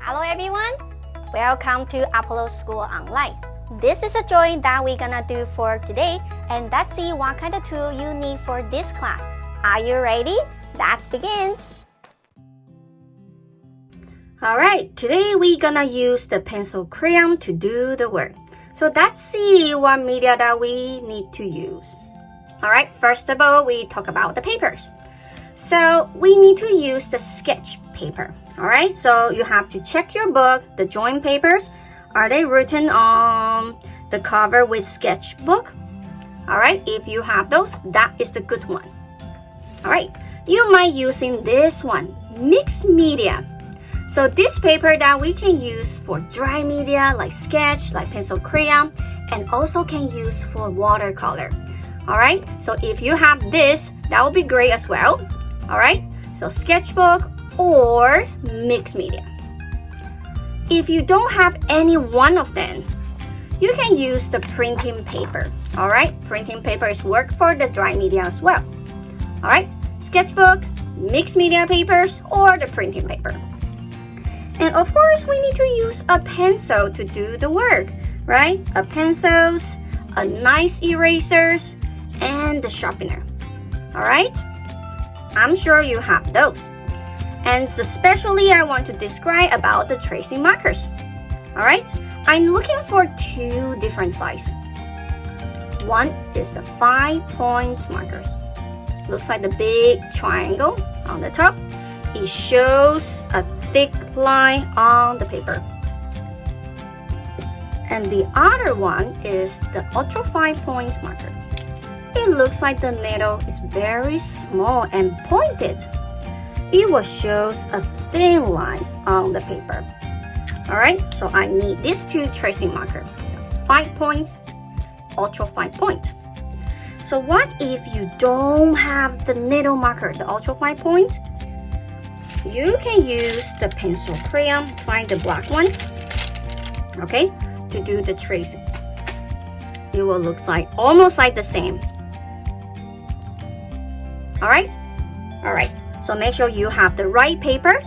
Hello everyone, welcome to Apollo School Online. This is a drawing that we're gonna do for today, and let's see what kind of tool you need for this class. Are you ready? Let's begin. Alright, today we're gonna use the pencil crayon to do the work. So let's see what media that we need to use. Alright, first of all, we talk about the papers. So we need to use the sketch paper. Alright, so you have to check your book, the drawing papers. Are they written on the cover with sketchbook? Alright, if you have those, that is the good one. Alright, you might using this one, mixed media. So this paper that we can use for dry media like sketch, like pencil crayon, and also can use for watercolor. Alright, so if you have this, that will be great as well. Alright, so sketchbook or mixed media. If you don't have any one of them, you can use the printing paper. Alright, printing paper is work for the dry media as well. Alright, sketchbook, mixed media papers, or the printing paper. And of course, we need to use a pencil to do the work, right? A pencils, a nice erasers, and the sharpener. Alright, I'm sure you have those. And especially I want to describe about the tracing markers. Alright, I'm looking for two different sizes. One is the 5 points markers. Looks like the big triangle on the top. It shows a thick line on the paper. And the other one is the ultra 5 points marker. It looks like the needle is very small and pointed. It will show a thin lines on the paper. Alright, so I need these two tracing markers. 5 points, ultra 5 point. So what if you don't have the needle marker, the ultra 5 point? You can use the pencil crayon, find the black one, okay, to do the tracing. It will look like almost like the same. Alright? Alright. So make sure you have the right papers,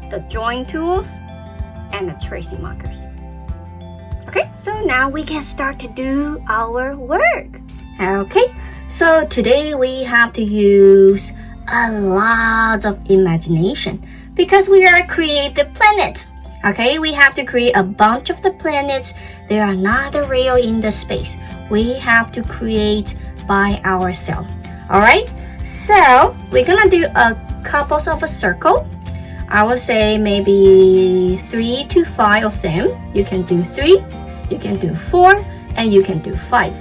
the drawing tools, and the tracing markers. Okay, so now we can start to do our work. Okay, so today we have to use a lot of imagination because we are a creative planet. Okay, we have to create a bunch of the planets. They are not real in the space. We have to create by ourselves. Alright, so we're gonna do a couple of a circle. I would say maybe 3 to 5 of them. You can do 3, you can do 4, and you can do 5.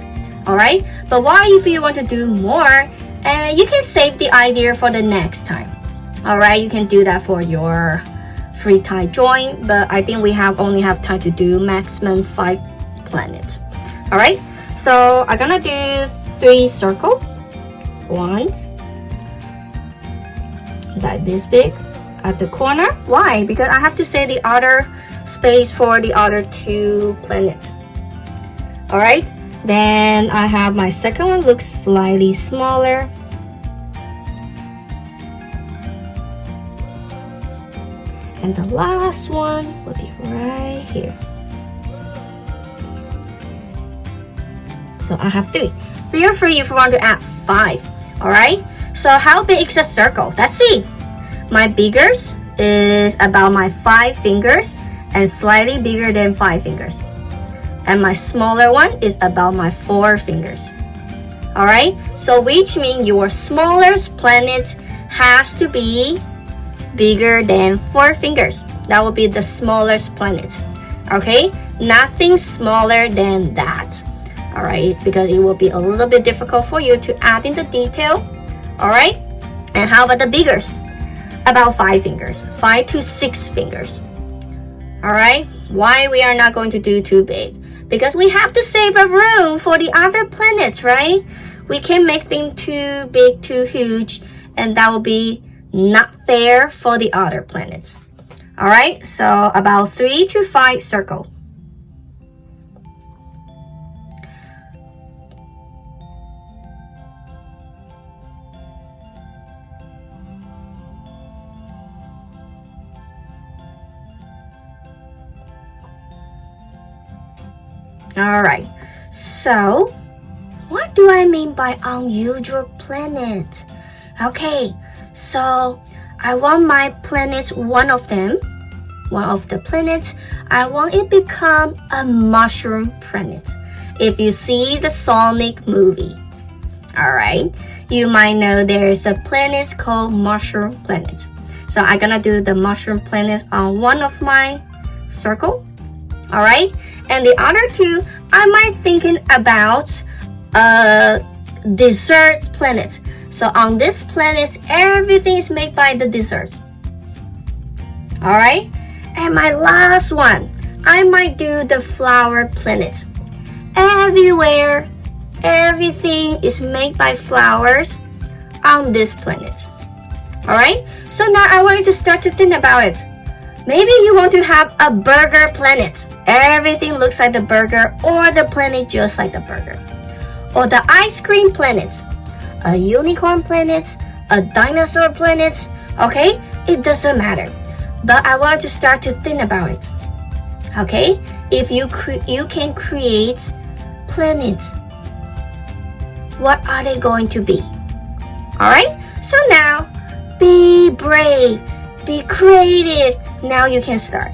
Alright, but what if you want to do more? And you can save the idea for the next time. Alright, you can do that for your free time drawing, but I think we only have time to do maximum 5 planets. Alright, so I'm gonna do 3 circles. 1, like this big at the corner. Why? Because I have to save the other space for the other 2 planets. Alright, then I have my second one, looks slightly smaller. And the last one will be right here. So I have 3. Feel free if you want to add 5. Alright, so how big is a circle? Let's see. My biggest is about my 5 fingers and slightly bigger than 5 fingers. And my smaller one is about my 4 fingers. Alright, so which means your smallest planet has to be bigger than 4 fingers. That will be the smallest planet. Okay, nothing smaller than that. Alright, because it will be a little bit difficult for you to add in the detail. Alright, and how about the biggest? About 5 fingers, 5 to 6 fingers. Alright, why we are not going to do too big? Because we have to save a room for the other planets, right? We can't make things too big, too huge, and that will be not fair for the other planets. Alright, so about 3 to 5 circle. Alright, so what do I mean by unusual planet? Okay, so I want my planets, one of the planets, I want it become a mushroom planet. If you see the Sonic movie, alright, you might know there's a planet called mushroom planet. So I'm gonna do the mushroom planet on one of my circle, alright? And the other two, I might thinking about a dessert planet. So on this planet, everything is made by the dessert. Alright? And my last one, I might do the flower planet. Everywhere, everything is made by flowers on this planet. Alright? So now I want you to start to think about it. Maybe you want to have a burger planet. Everything looks like the burger, or the planet just like the burger. Or the ice cream planet, a unicorn planet, a dinosaur planet. Okay? It doesn't matter. But I want you to start to think about it. Okay? If you can create planets, what are they going to be? Alright? So now, be brave, be creative. Now you can start.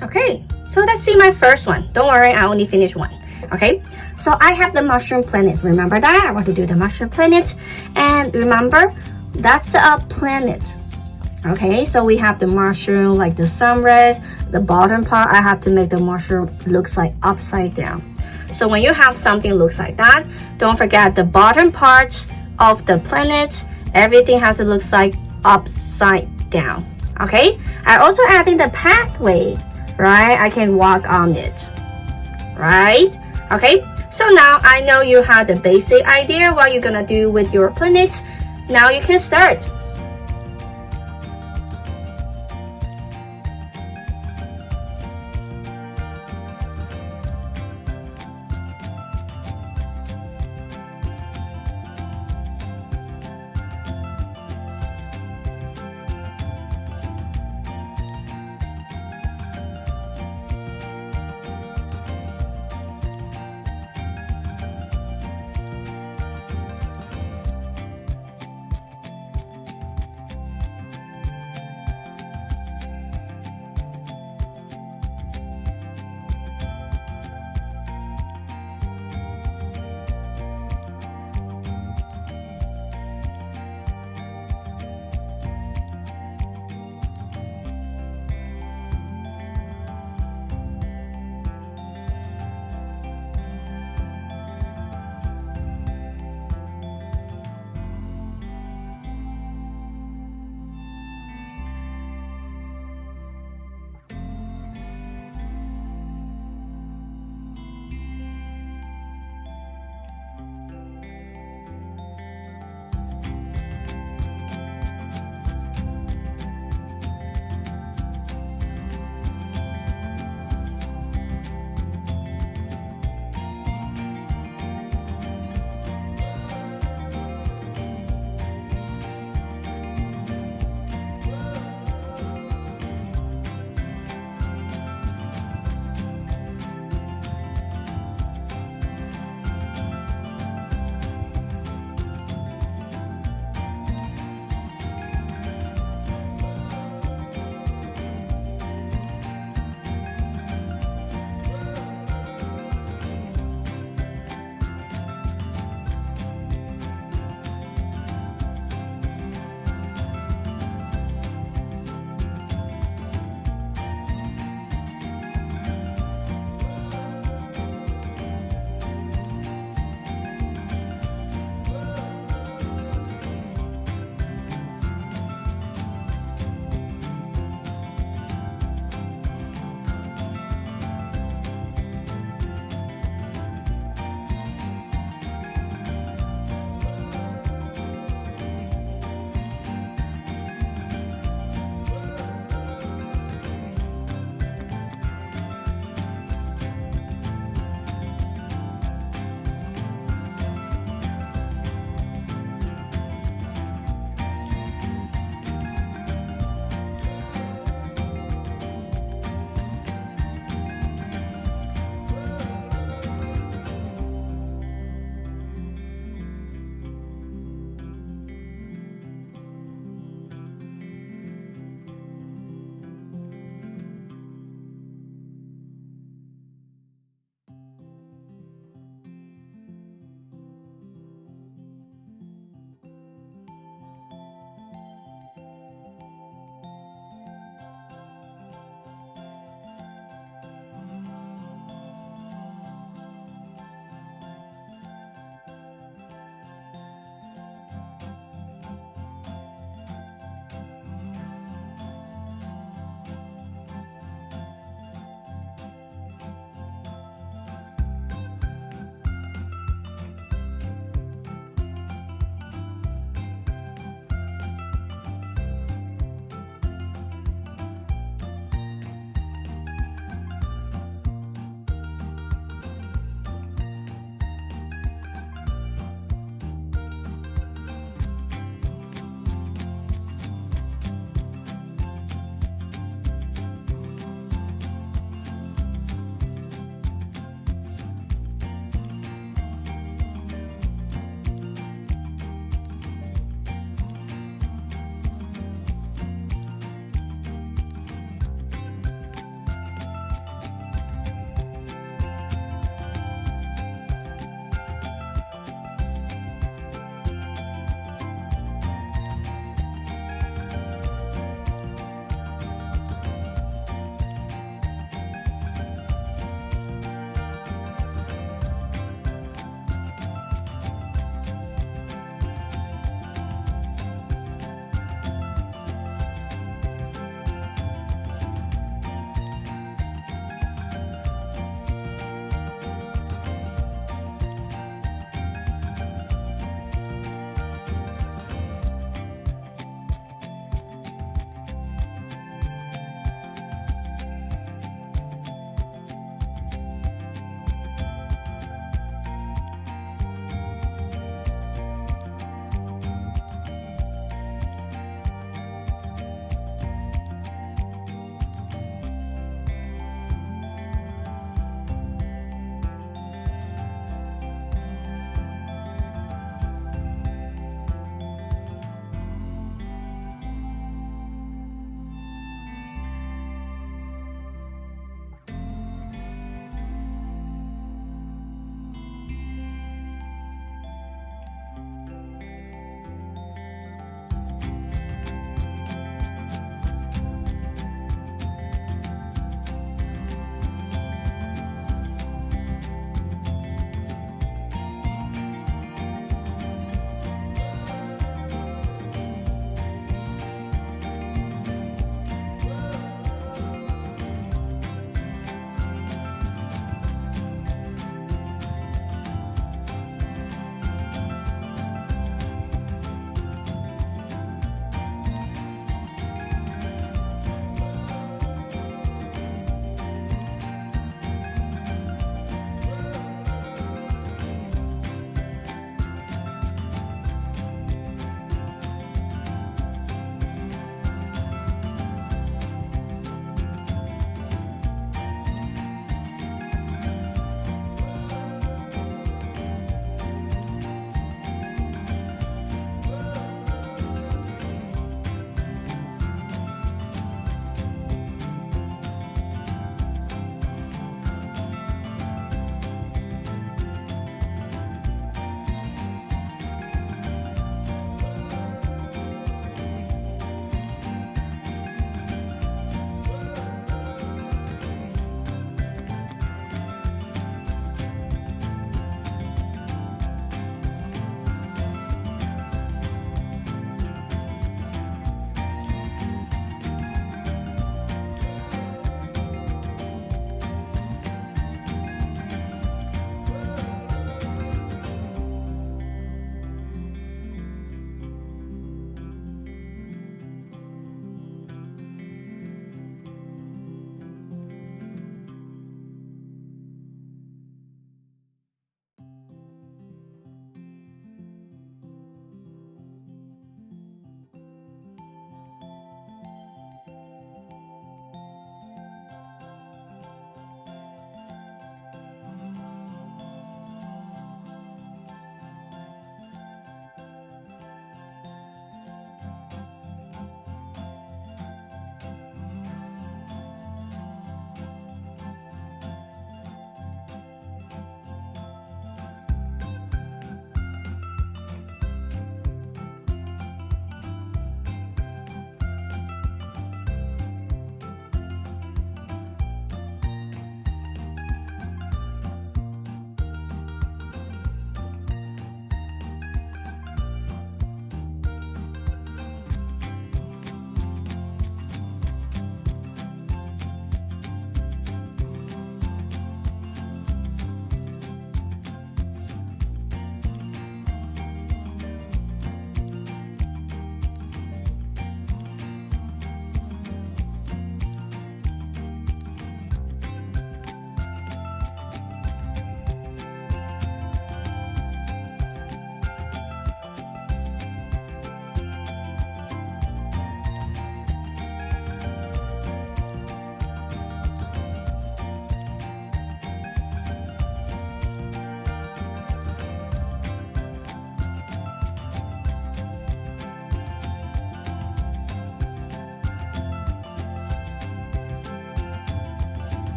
Okay, so let's see my first one. Don't worry, I only finished one. Okay, so I have the mushroom planet. Remember that? I want to do the mushroom planet. And remember, that's a planet. Okay, so we have the mushroom like the sunrise. The bottom part, I have to make the mushroom looks like upside down. So when you have something looks like that, don't forget the bottom part of the planet. Everything has to look like upside down. Okay, I also adding the pathway, right? I can walk on it, right? Okay, so now I know you have the basic idea what you're gonna do with your planet. Now you can start.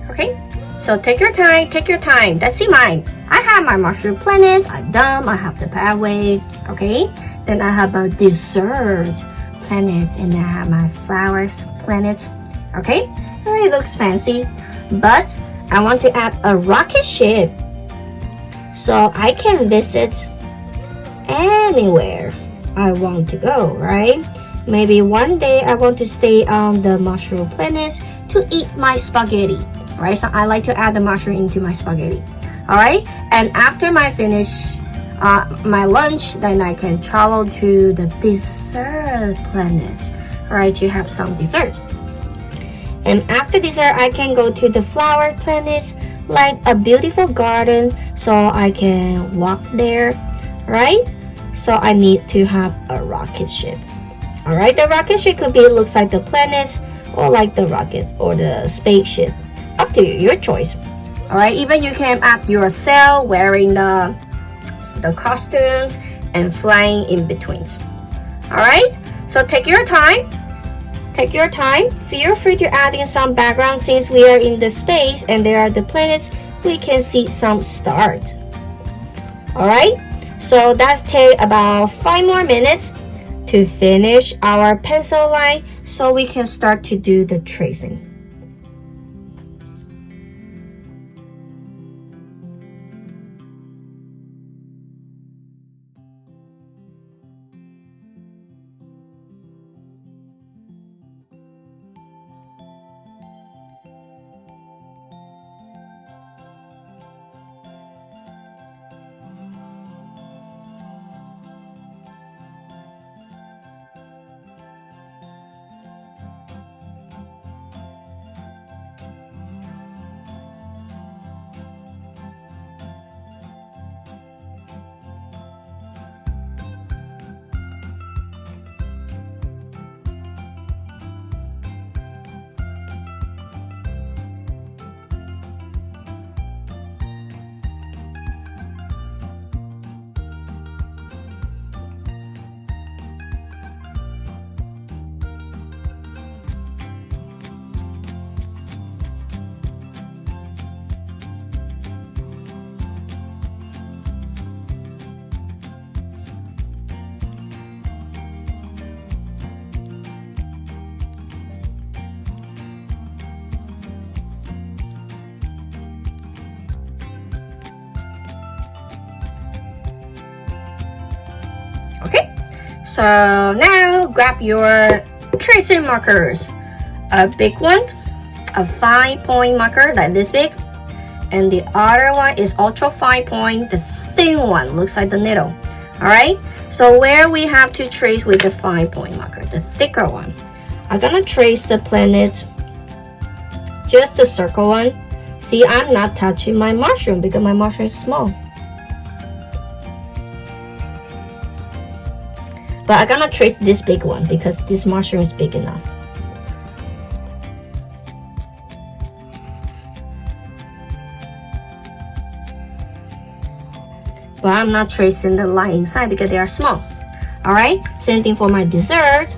Okay, so take your time, Let's see mine. I have my mushroom planet, I'm done, I have the pathway, okay? Then I have a dessert planet, and I have my flowers planet, okay? It looks fancy, but I want to add a rocket ship so I can visit anywhere I want to go, right? Maybe one day I want to stay on the mushroom planet to eat my spaghetti, right? So I like to add the mushroom into my spaghetti, all right? And after I finish my lunch, then I can travel to the dessert planet, right, to have some dessert. And after dessert, I can go to the flower planet, like a beautiful garden, so I can walk there, right? So I need to have a rocket ship. All right, the rocket ship could be looks like the planets, or like the rockets, or the spaceship. Up to you, your choice. All right, even you can add yourself wearing the costumes and flying in between. All right, so take your time. Feel free to add in some background since we are in the space and there are the planets. We can see some stars. All right, so that take about 5 more minutes to finish our pencil line so we can start to do the tracing. Okay, so now grab your tracing markers. A big one, a 5-point marker like this big, and the other one is ultra fine point, the thin one, looks like the needle. All right, so where we have to trace with the 5-point marker, the thicker one, I'm gonna trace the planet, just the circle one. See, I'm not touching my mushroom because my mushroom is small. But I'm gonna trace this big one because this mushroom is big enough. But I'm not tracing the line inside because they are small. Alright, same thing for my dessert.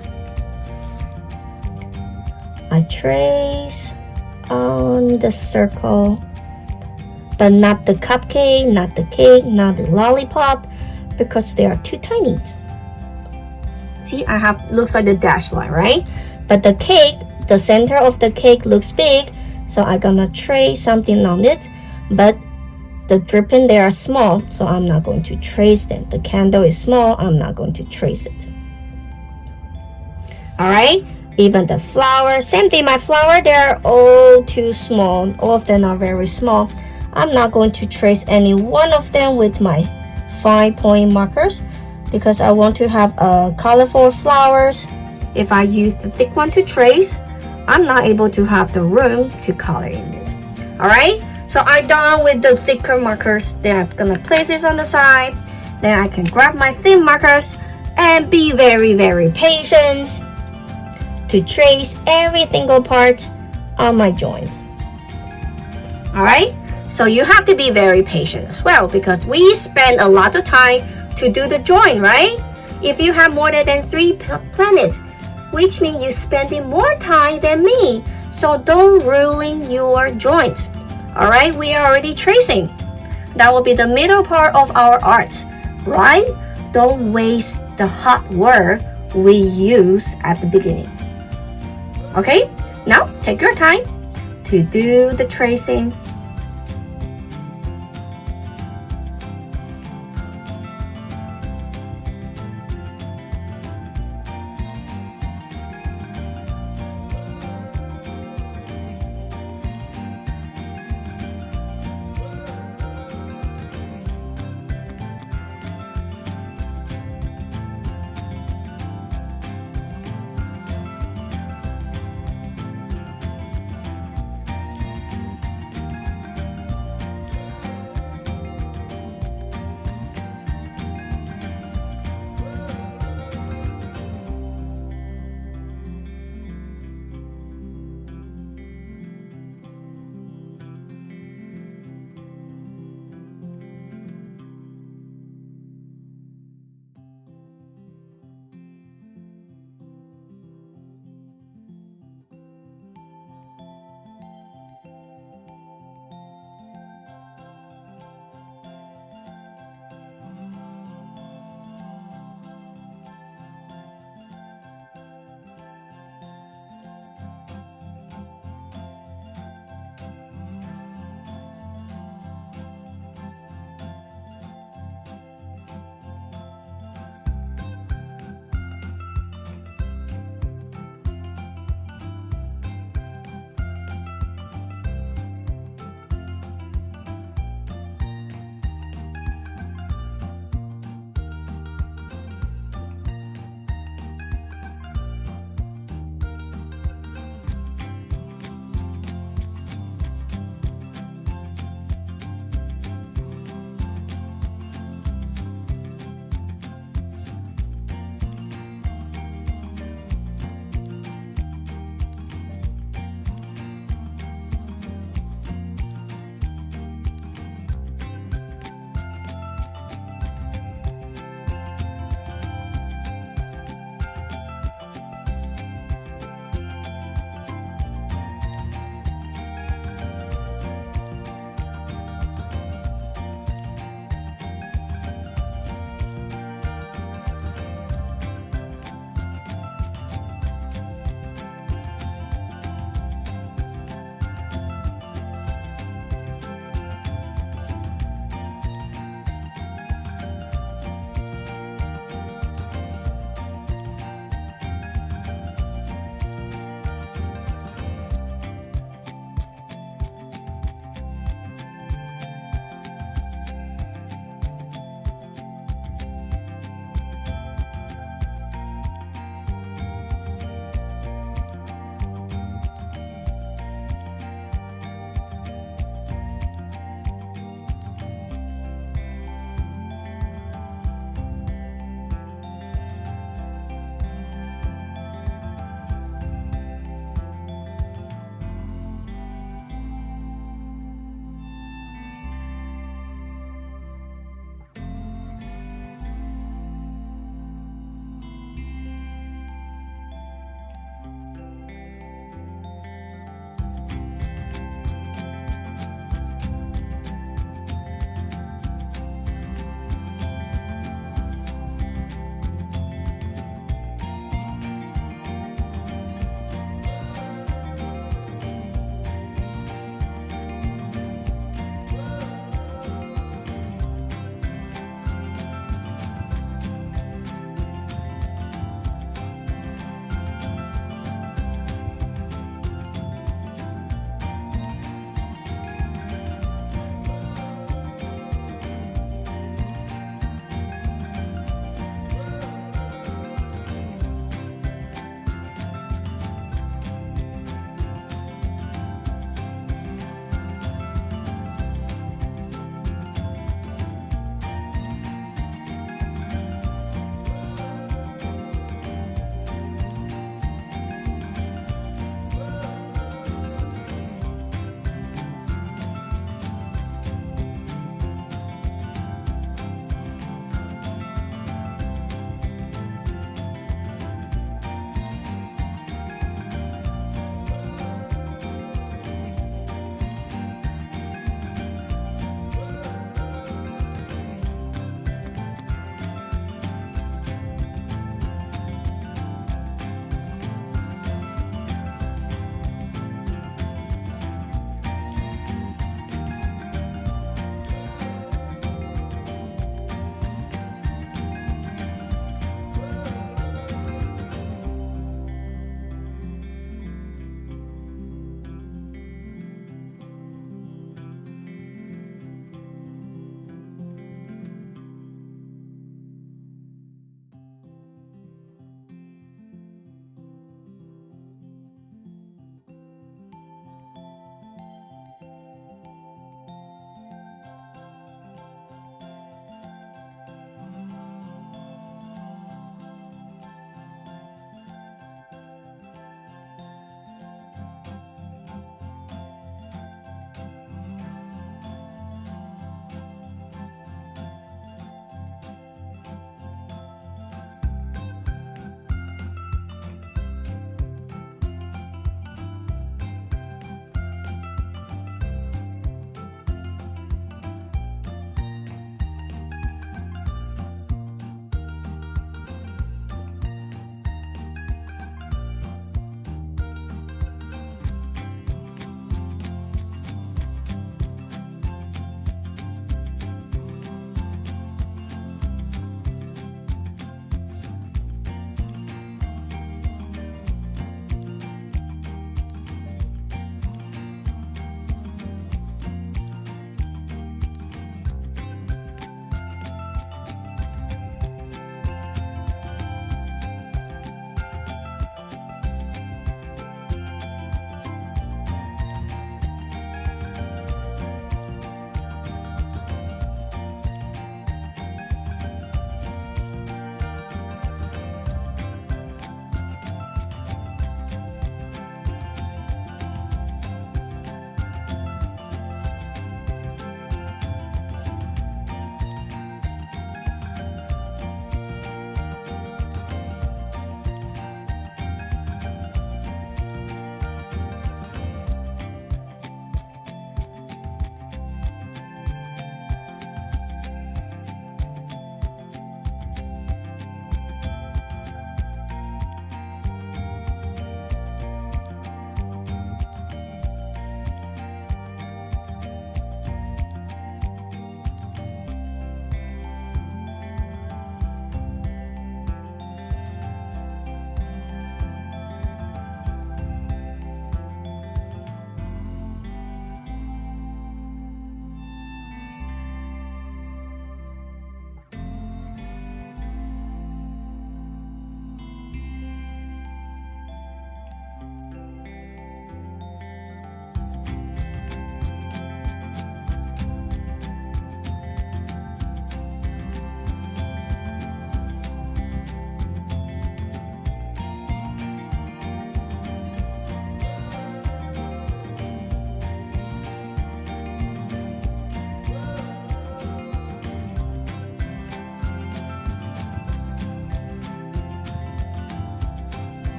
I trace on the circle, but not the cupcake, not the cake, not the lollipop, because they are too tiny. See, I have, looks like the dash line, right? But the cake, the center of the cake looks big, so I'm gonna trace something on it, but the dripping, they are small, so I'm not going to trace them. The candle is small, I'm not going to trace it. Alright, even the flower, same thing, my flower, they are all too small. All of them are very small. I'm not going to trace any one of them with my 5-point markers, because I want to have colorful flowers. If I use the thick one to trace, I'm not able to have the room to color in it. Alright, so I'm done with the thicker markers. Then I'm gonna place this on the side. Then I can grab my thin markers and be very, very patient to trace every single part on my joint. Alright, so you have to be very patient as well, because we spend a lot of time to do the join, right? If you have more than 3 planets, which means you're spending more time than me So don't ruin your joint. Alright, we are already tracing. That will be the middle part of our art, right? Don't waste the hard work we use at the beginning. Okay, now take your time to do the tracing.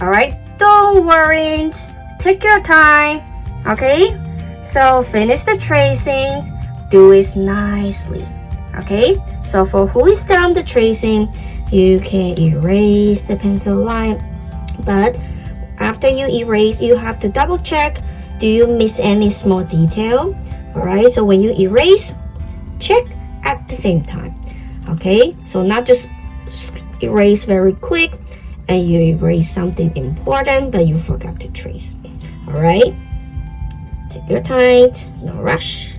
Alright, don't worry. Take your time. Okay? So finish the tracing. Do it nicely. Okay? So for who is done the tracing, you can erase the pencil line. But after you erase, you have to double check. Do you miss any small detail? Alright, so when you erase, check at the same time. Okay? So not just erase very quick and you erase something important but you forgot to trace. Alright? Take your time, no rush.